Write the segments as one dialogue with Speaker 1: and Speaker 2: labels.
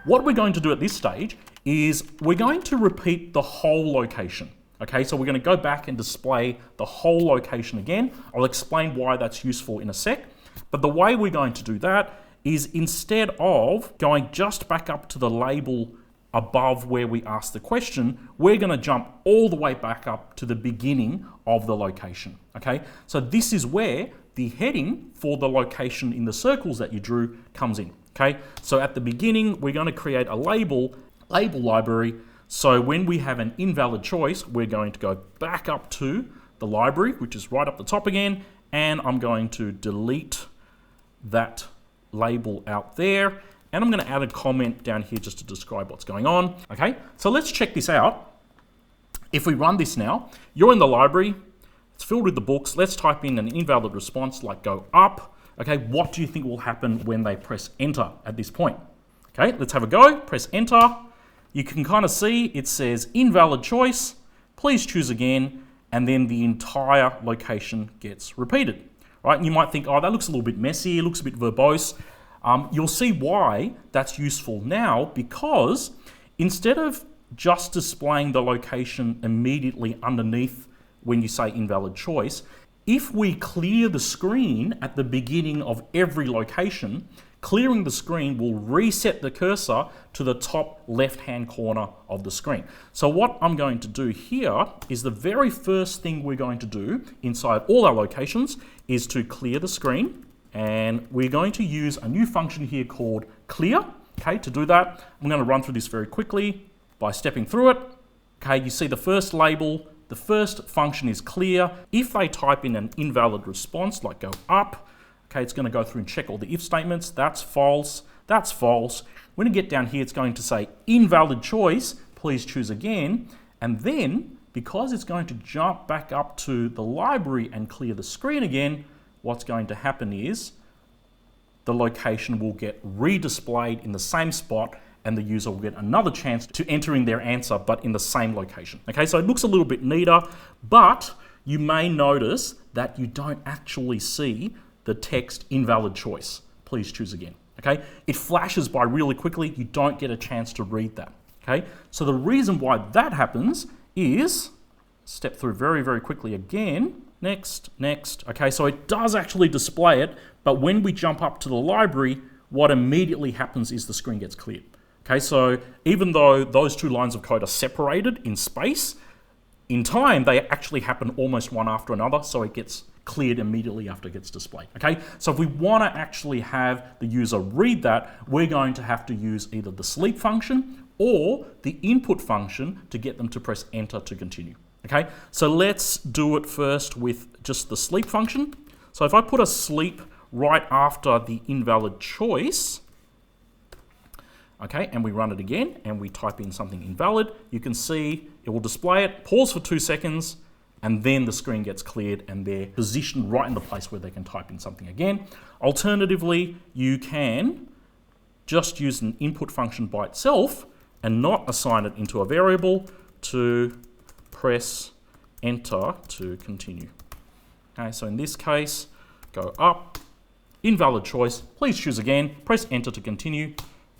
Speaker 1: What we're going to do at this stage is we're going to repeat the whole location. Okay, so we're going to go back and display the whole location again. I'll explain why that's useful in a sec. But the way we're going to do that is instead of going just back up to the label above where we asked the question, we're going to jump all the way back up to the beginning of the location. Okay, so this is where the heading for the location in the circles that you drew comes in. Okay, so at the beginning, we're going to create a label library. So when we have an invalid choice, we're going to go back up to the library, which is right up the top again, and I'm going to delete that label out there, and I'm going to add a comment down here just to describe what's going on. Okay, so let's check this out. If we run this now, you're in the library, it's filled with the books. Let's type in an invalid response like go up. Okay, what do you think will happen when they press enter at this point? Okay, let's have a go, press enter. You can kind of see it says invalid choice, please choose again, and then the entire location gets repeated. Right? And you might think, oh, that looks a little bit messy, it looks a bit verbose. You'll see why that's useful now, because instead of just displaying the location immediately underneath when you say invalid choice, if we clear the screen at the beginning of every location, clearing the screen will reset the cursor to the top left-hand corner of the screen. So what I'm going to do here is the very first thing we're going to do inside all our locations is to clear the screen, and we're going to use a new function here called clear. Okay, to do that, I'm going to run through this very quickly by stepping through it. Okay, you see the first label, the first function is clear. If they type in an invalid response like go up, okay, it's going to go through and check all the if statements. That's false. That's false. When you get down here, it's going to say invalid choice. Please choose again. And then, because it's going to jump back up to the library and clear the screen again, what's going to happen is the location will get redisplayed in the same spot, and the user will get another chance to enter in their answer, but in the same location. Okay, so it looks a little bit neater, but you may notice that you don't actually see the text invalid choice. Please choose again. Okay, it flashes by really quickly. You don't get a chance to read that. Okay, so the reason why that happens is, step through very, very quickly again. Next, next. Okay, so it does actually display it, but when we jump up to the library, what immediately happens is the screen gets cleared. Okay, so even though those two lines of code are separated in space, in time, they actually happen almost one after another, so it gets cleared immediately after it gets displayed. Okay, so if we want to actually have the user read that, we're going to have to use either the sleep function or the input function to get them to press enter to continue. Okay, so let's do it first with just the sleep function. So if I put a sleep right after the invalid choice, okay, and we run it again and we type in something invalid, you can see it will display it, pause for 2 seconds, and then the screen gets cleared and they're positioned right in the place where they can type in something again. Alternatively, you can just use an input function by itself and not assign it into a variable to press enter to continue. Okay, so in this case, go up, invalid choice, please choose again, press enter to continue,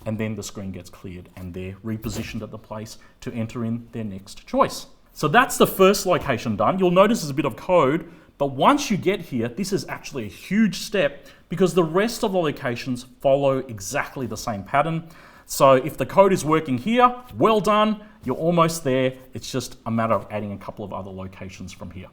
Speaker 1: and then the screen gets cleared and they're repositioned at the place to enter in their next choice. So that's the first location done. You'll notice there's a bit of code, but once you get here, this is actually a huge step because the rest of the locations follow exactly the same pattern. So if the code is working here, well done, you're almost there. It's just a matter of adding a couple of other locations from here.